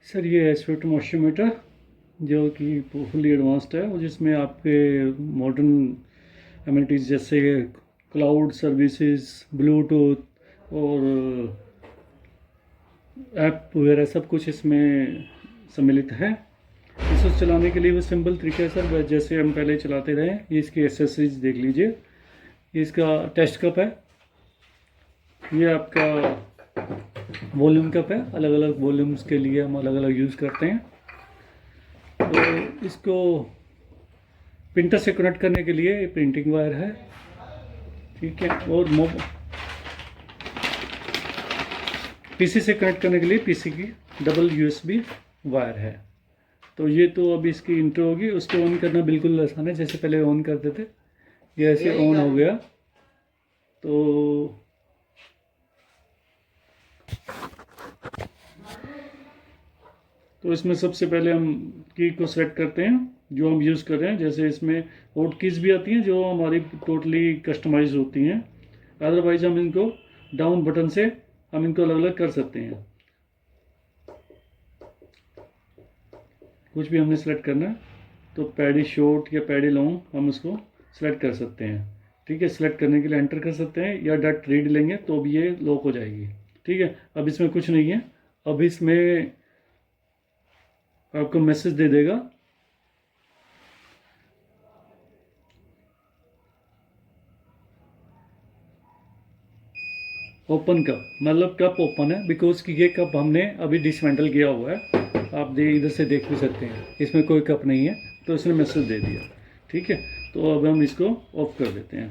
Sir ये aspect मॉइस्चरोमीटर जो कि फुली एडवांस्ड है और जिसमें आपके मॉडर्न एमिनिटीज़ जैसे क्लाउड सर्विसेज, ब्लूटूथ और ऐप वगैरह सब कुछ इसमें सम्मिलित है। इसको चलाने के लिए वो सिंपल तरीका है सर, जैसे हम पहले चलाते रहे। ये इसकी एसेसरीज देख लीजिए। ये इसका टेस्ट कप है, ये आपका वॉल्यूम कप है। अलग अलग वॉल्यूम्स के लिए हम अलग अलग यूज़ करते हैं। तो इसको प्रिंटर से कनेक्ट करने के लिए प्रिंटिंग वायर है, ठीक है। और पीसी से कनेक्ट करने के लिए पीसी की डबल यूएसबी वायर है। तो ये तो अभी इसकी इंट्रो होगी। उसको ऑन करना बिल्कुल आसान है, जैसे पहले ऑन करते थे। ये ऐसे ऑन हो गया। तो इसमें सबसे पहले हम की को सेलेक्ट करते हैं जो हम यूज़ कर रहे हैं। जैसे इसमें हॉट कीज़ भी आती हैं जो हमारी टोटली कस्टमाइज होती हैं। अदरवाइज हम इनको डाउन बटन से हम इनको अलग अलग कर सकते हैं। कुछ भी हमने सेलेक्ट करना है तो पैडी शॉर्ट या पैडी लॉन्ग हम उसको सेलेक्ट कर सकते हैं, ठीक है। सेलेक्ट करने के लिए एंटर कर सकते हैं या डट रीड लेंगे तो भी ये लॉक हो जाएगी, ठीक है। अब इसमें कुछ नहीं है। अब इसमें आपको मैसेज दे देगा ओपन कप, मतलब कप ओपन है बिकॉज कि ये कप हमने अभी डिसमेंटल किया हुआ है। आप इधर से देख भी सकते हैं, इसमें कोई कप नहीं है। तो इसने मैसेज दे दिया, ठीक है। तो अब हम इसको ऑफ कर देते हैं।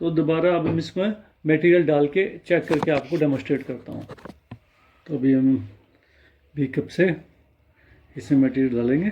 तो दोबारा अब हम इसमें मटेरियल डाल के चेक करके आपको डेमोस्ट्रेट करता हूँ। तो अभी हम भी कप से इसमें मटेरियल डालेंगे।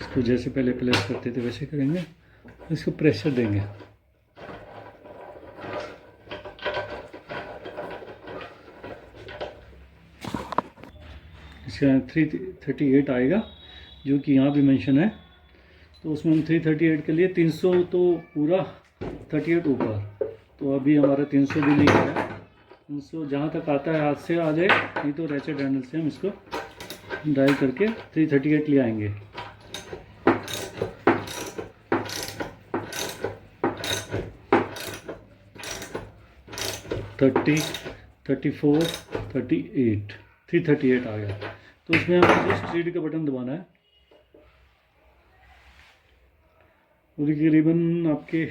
इसको जैसे पहले प्लेस करते थे वैसे करेंगे। इसको प्रेशर देंगे। इसका 338 आएगा जो कि यहाँ भी मेंशन है। तो उसमें हम 338 के लिए 300 तो पूरा, 38 ऊपर। तो अभी हमारा 300 भी नहीं है। 300 जहाँ तक आता है हाथ से आ जाए, नहीं तो रैचेट हैंडल से हम इसको डायल करके 338 ले आएंगे। थर्टी 34 38 338 आ गया। तो इसमें हमें जस्ट रीड का बटन दबाना है और करीबन आपके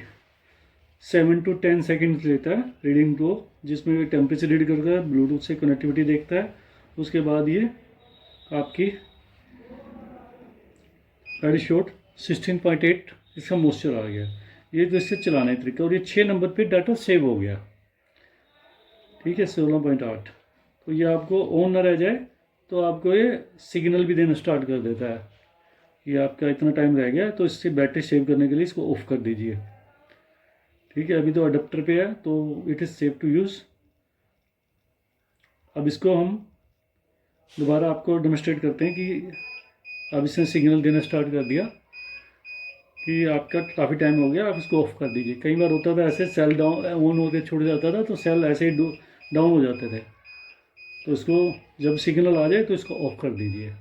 7 to 10 सेकेंड लेता है रीडिंग को, जिसमें टेम्परेचर रीड करता है, ब्लूटूथ से कनेक्टिविटी देखता है। उसके बाद ये आपकी पैडी शॉट 16.8 इसका मॉइस्चर आ गया। ये तो इससे चलाने तरीका। और ये 6 नंबर पे डाटा सेव हो गया, ठीक है। 16.8। तो ये आपको ऑन ना रह जाए तो आपको ये सिग्नल भी देना स्टार्ट कर देता है कि आपका इतना टाइम रह गया। तो इससे बैटरी सेव करने के लिए इसको ऑफ कर दीजिए, ठीक है। अभी तो अडेप्टर पे है तो it is safe to use. अब इसको हम दोबारा आपको डेमोस्ट्रेट करते हैं कि अब इसने सिग्नल देना स्टार्ट कर दिया कि आपका काफ़ी टाइम हो गया, आप इसको ऑफ कर दीजिए। कई बार होता था ऐसे सेल डाउन ऑन होकर छूट जाता था तो सेल ऐसे ही डाउन हो जाते थे। तो इसको जब सिग्नल आ जाए तो इसको ऑफ कर दीजिए,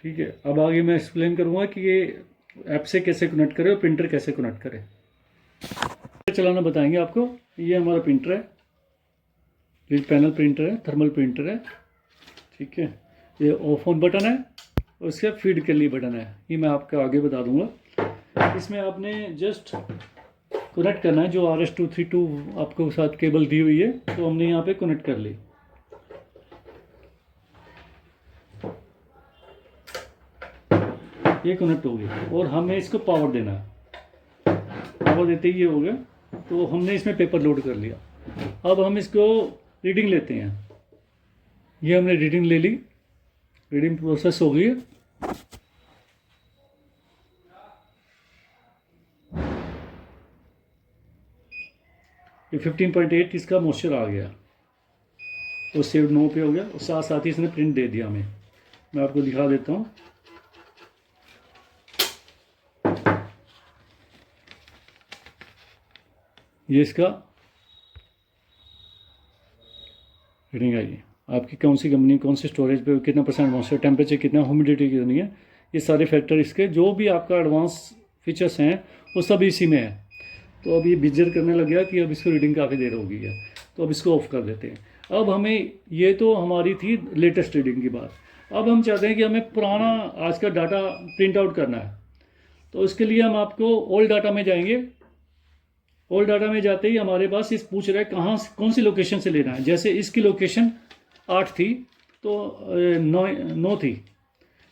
ठीक है। अब आगे मैं एक्सप्लेन करूँगा कि ये ऐप से कैसे कनेक्ट करें और प्रिंटर कैसे कनेक्ट करें, चलाना बताएंगे आपको। ये हमारा प्रिंटर है, लीड पैनल प्रिंटर है, थर्मल प्रिंटर है, ठीक है। ये ऑफ ऑन बटन है और इसका फीड के लिए बटन है, ये मैं आपको आगे बता दूंगा। इसमें आपने जस्ट कनेक्ट करना है जो RS-232 आपको साथ केबल दी हुई है, तो हमने यहाँ पे कनेक्ट कर ली। ये कनेक्ट हो गया और हमें इसको पावर देना है। पावर देते ही ये हो गया। तो हमने इसमें पेपर लोड कर लिया। अब हम इसको रीडिंग लेते हैं। ये हमने रीडिंग ले ली, रीडिंग प्रोसेस हो गई है। ये 15.8 इसका मॉइस्चर आ गया तो सेव नो पे हो गया और साथ साथ ही इसने प्रिंट दे दिया हमें। मैं आपको दिखा देता हूँ। ये इसका रीडिंग आएगी आपकी कौन सी कंपनी, कौन सी स्टोरेज पे, कितना परसेंट मॉइस्चर, टेम्परेचर कितना, ह्यूमिडिटी कितनी है, ये सारे फैक्टर इसके जो भी आपका एडवांस फीचर्स हैं वो सब इसी में है। तो अब ये बिजर करने लग गया कि अब इसको रीडिंग काफ़ी देर हो गई है, तो अब इसको ऑफ कर देते हैं। अब हमें, ये तो हमारी थी लेटेस्ट रीडिंग की बात। अब हम चाहते हैं कि हमें पुराना आज का डाटा प्रिंट आउट करना है, तो इसके लिए हम आपको ओल्ड डाटा में जाएंगे। ओल्ड डाटा में जाते ही हमारे पास इस पूछ रहा है कहाँ, कौन सी लोकेशन से लेना है। जैसे इसकी लोकेशन 8 थी तो 9 थी,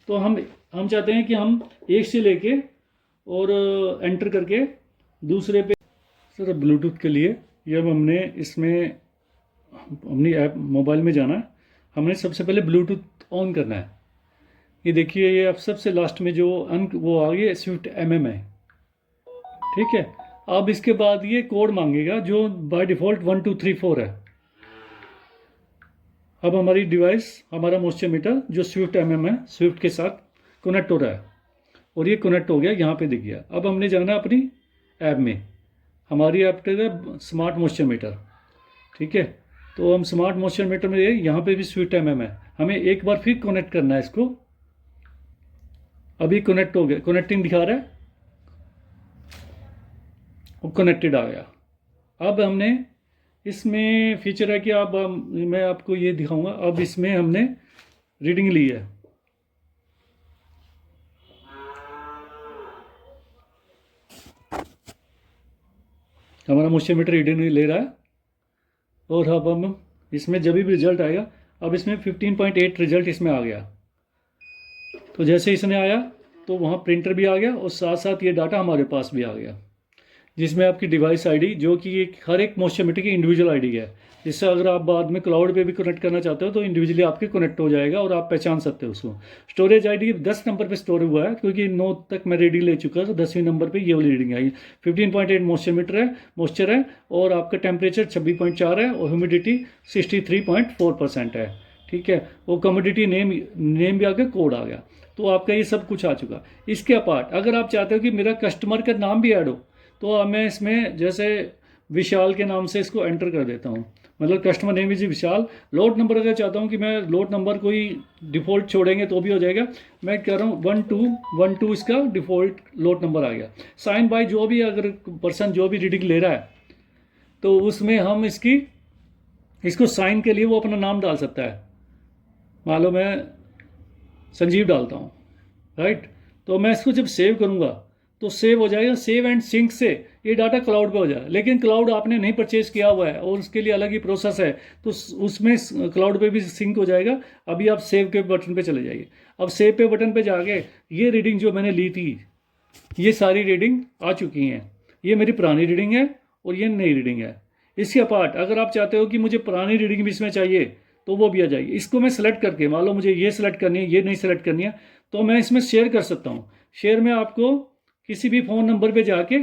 तो हम चाहते हैं कि हम एक से लेके और एंटर करके दूसरे पे। सर ब्लूटूथ के लिए ये अब हमने इसमें अपनी ऐप मोबाइल में जाना है, हमने सबसे पहले ब्लूटूथ ऑन करना है। ये देखिए, ये अब सबसे लास्ट में जो अंक वो आ गया स्विफ्ट MM है, ठीक है। अब इसके बाद ये कोड मांगेगा जो बाय डिफ़ॉल्ट 1 2 3 4 है। अब हमारी डिवाइस, हमारा मॉइस्चर मीटर जो स्विफ्ट MM है, स्विफ्ट के साथ कनेक्ट हो रहा है और ये कनेक्ट हो गया, यहाँ पे दिख गया। अब हमने जाना अपनी ऐप में, हमारी ऐप है स्मार्ट मॉइस्चर मीटर, ठीक है। तो हम स्मार्ट मॉइस्चर मीटर में, यहाँ पे भी स्विफ्ट MM है, हमें एक बार फिर कनेक्ट करना है इसको। अभी कनेक्ट हो गया, कनेक्टिंग दिखा रहा है, वो कनेक्टेड आ गया। अब हमने इसमें फीचर है कि अब मैं आपको ये दिखाऊंगा। अब इसमें हमने रीडिंग ली है, हमारा मॉइस्चर मीटर रीडिंग ले रहा है। और अब हम इसमें जब भी रिजल्ट आएगा, अब इसमें 15.8 रिजल्ट इसमें आ गया। तो जैसे इसने आया तो वहाँ प्रिंटर भी आ गया और साथ साथ ये डाटा हमारे पास भी आ गया, जिसमें आपकी डिवाइस आईडी, जो कि एक हर एक मॉइस्चर मीटर की इंडिविजुअल आईडी है, जिससे अगर आप बाद में क्लाउड पे भी कनेक्ट करना चाहते हो तो इंडिविजुअली आपके कनेक्ट हो जाएगा और आप पहचान सकते हो उसको। स्टोरेज आईडी 10 नंबर पे स्टोर हुआ है, क्योंकि 9 तक मैं रीडिंग ले चुका, तो 10वें नंबर पे ये वाली रीडिंग आई। 15.8 मॉइस्चर है और आपका टेम्परेचर 26.4 है और ह्यूमिडिटी 63.4% है, ठीक है। वो कमोडिटी नेम भी आ गया, कोड आ गया, तो आपका ये सब कुछ आ चुका। इसके अपार्ट अगर आप चाहते हो कि मेरा कस्टमर का नाम भी ऐड हो, तो मैं इसमें जैसे विशाल के नाम से इसको एंटर कर देता हूँ, मतलब customer name is Vishal. Load number अगर चाहता हूँ कि मैं लोड नंबर कोई डिफ़ॉल्ट छोड़ेंगे तो भी हो जाएगा, मैं कह रहा हूँ 1212 इसका डिफ़ॉल्ट लोड नंबर आ गया। साइन बाय जो भी अगर पर्सन जो भी रीडिंग ले रहा है तो उसमें हम इसको साइन के लिए वो अपना नाम डाल सकता है। मान लो मैं संजीव डालता हूँ, राइट, तो मैं इसको जब सेव करूँगा तो सेव हो जाएगा। सेव एंड सिंक से ये डाटा क्लाउड पे हो जाएगा, लेकिन क्लाउड आपने नहीं परचेज किया हुआ है और उसके लिए अलग ही प्रोसेस है, तो उसमें क्लाउड पे भी सिंक हो जाएगा। अभी आप सेव के बटन पे चले जाइए। अब सेव पे बटन पे जाके ये रीडिंग जो मैंने ली थी, ये सारी रीडिंग आ चुकी हैं। ये मेरी पुरानी रीडिंग है और ये नई रीडिंग है। इसके अपार्ट अगर आप चाहते हो कि मुझे पुरानी रीडिंग भी इसमें चाहिए तो वो भी आ जाएगी। इसको मैं सेलेक्ट करके, मान लो मुझे ये सेलेक्ट करनी है, ये नहीं सेलेक्ट करनी है, तो मैं इसमें शेयर कर सकता हूँ। शेयर में आपको किसी भी फ़ोन नंबर पे जाके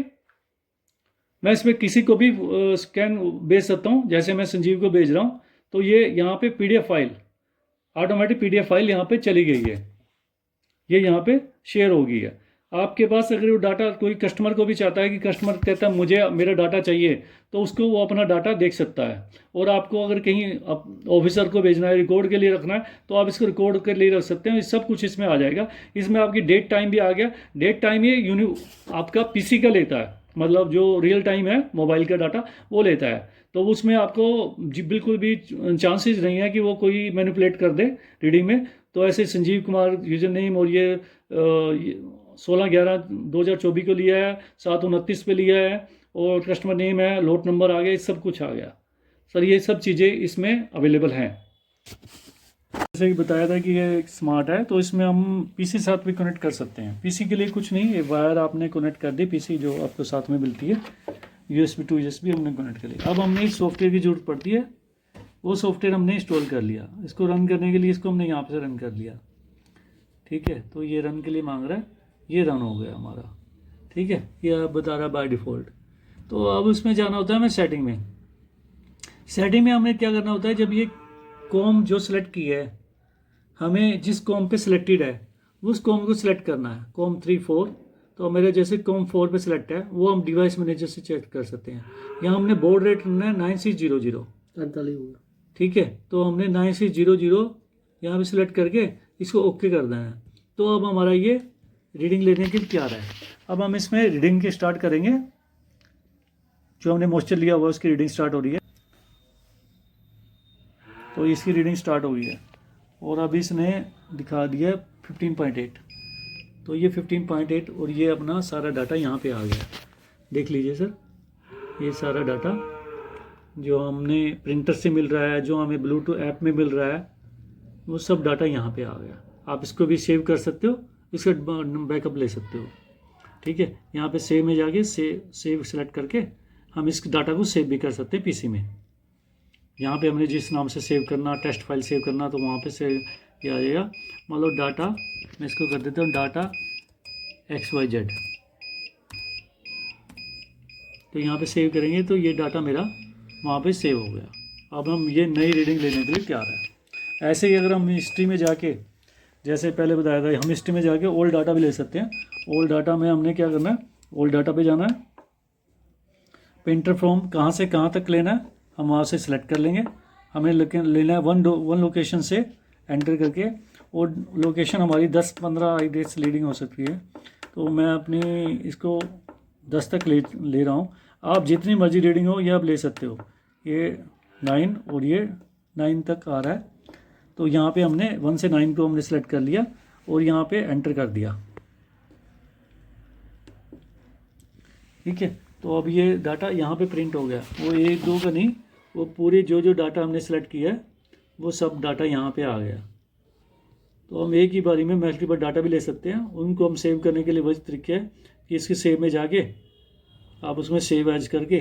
मैं इसमें किसी को भी स्कैन भेज सकता हूँ। जैसे मैं संजीव को भेज रहा हूँ तो ये यहाँ पे PDF file, automatic PDF file यहाँ पे चली गई है, ये यहाँ पे शेयर हो गई है। आपके पास अगर वो डाटा कोई कस्टमर को भी चाहता है कि कस्टमर कहता है मुझे मेरा डाटा चाहिए, तो उसको वो अपना डाटा देख सकता है। और आपको अगर कहीं ऑफिसर को भेजना है, रिकॉर्ड के लिए रखना है, तो आप इसको रिकॉर्ड के लिए रख सकते हैं। सब कुछ इसमें आ जाएगा। इसमें आपकी डेट टाइम भी आ गया। डेट टाइम ये आपका PC का लेता है, मतलब जो रियल टाइम है मोबाइल का डाटा वो लेता है, तो उसमें आपको बिल्कुल भी चांसेस नहीं है कि वो कोई मैनिपुलेट कर दे रीडिंग में। तो ऐसे संजीव कुमार यूजर नेम और ये 16/11/2024 को लिया है, 7/29 पे लिया है और कस्टमर नेम है, लोट नंबर आ गया, ये सब कुछ आ गया। सर ये सब चीज़ें इसमें अवेलेबल हैं। जैसे कि बताया था कि ये स्मार्ट है, तो इसमें हम PC साथ भी कनेक्ट कर सकते हैं। PC के लिए कुछ नहीं, ये वायर आपने कनेक्ट कर दी, PC जो आपको साथ में मिलती है, USB to USB हमने कनेक्ट कर लिया। अब हमने इस सॉफ्टवेयर की जरूरत पड़ती है, वो सॉफ्टवेयर हमने इंस्टॉल कर लिया। इसको रन करने के लिए इसको हमने यहाँ से रन कर लिया, ठीक है। तो ये रन के लिए मांग रहा है, ये रन हो गया हमारा, ठीक है। ये आप बता रहा है बाय डिफ़ॉल्ट। तो अब उसमें जाना होता है हमें सेटिंग में। सेटिंग में हमें क्या करना होता है, जब ये कॉम जो सिलेक्ट की है, हमें जिस कॉम पे सिलेक्टेड है उस कॉम को सिलेक्ट करना है, कॉम 3 4। तो मेरे जैसे कॉम 4 पे सिलेक्ट है, वो हम डिवाइस मैनेजर से चेक कर सकते हैं। यहाँ हमने बोर्ड रेट रखना है 9600, 48 होगा, ठीक है, तो हमने 9600 यहाँ पे सिलेक्ट करके इसको ओके कर देना है। तो अब हमारा ये रीडिंग लेने के लिए तैयार है। अब हम इसमें रीडिंग की स्टार्ट करेंगे। जो हमने मॉइस्चर लिया हुआ उसकी रीडिंग स्टार्ट हो रही है। तो इसकी रीडिंग स्टार्ट हो गई है और अभी इसने दिखा दिया 15.8। तो ये 15.8 और ये अपना सारा डाटा यहाँ पे आ गया। देख लीजिए सर, ये सारा डाटा जो हमने प्रिंटर से मिल रहा है, जो हमें ब्लूटूथ ऐप में मिल रहा है, वो सब डाटा यहाँ पे आ गया। आप इसको भी सेव कर सकते हो, इसका बैकअप ले सकते हो। ठीक है, यहाँ पे सेव में जाके सेव सेलेक्ट करके हम इस डाटा को सेव भी कर सकते हैं पीसी में। यहाँ पे हमने जिस नाम से सेव करना, टेस्ट फाइल सेव करना, तो वहाँ पे सेव किया जाएगा। मान लो डाटा, मैं इसको कर देता हूँ डाटा XYZ। तो यहाँ पे सेव करेंगे तो ये डाटा मेरा वहाँ पे सेव हो गया। अब हम ये नई रीडिंग लेने के लिए तैयार है। ऐसे ही अगर हम हिस्ट्री में जाके, जैसे पहले बताया था, हम हिस्ट्री में जाके ओल्ड डाटा भी ले सकते हैं। ओल्ड डाटा में हमने क्या करना है, ओल्ड डाटा पे जाना है, प्रिंटर फ्रॉम कहाँ से कहाँ तक लेना है हम वहाँ से सिलेक्ट कर लेंगे। हमें लेना है वन लोकेशन से एंटर करके, और लोकेशन हमारी 10-15 आईडेट्स लीडिंग हो सकती है। तो मैं अपनी इसको 10 तक ले रहा हूँ। आप जितनी मर्जी रीडिंग हो ये आप ले सकते हो। ये 9 और ये 9 तक आ रहा है। तो यहाँ पे हमने 1 से 9 को हमने सेलेक्ट कर लिया और यहाँ पे एंटर कर दिया। ठीक है, तो अब ये डाटा यहाँ पे प्रिंट हो गया। वो 1-2 का नहीं, वो पूरे जो डाटा हमने सेलेक्ट किया है वो सब डाटा यहाँ पे आ गया। तो हम एक ही बारी में मल्टीपल डाटा भी ले सकते हैं। उनको हम सेव करने के लिए वही तरीका है कि इसके सेव में जाके आप उसमें सेव एज करके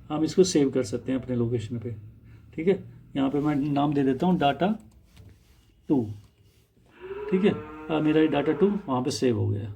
हम इसको सेव कर सकते हैं अपने लोकेशन पे। ठीक है, यहाँ पे मैं नाम दे देता हूँ डाटा 2। ठीक है, अब मेरा ये डाटा 2 वहाँ पे सेव हो गया।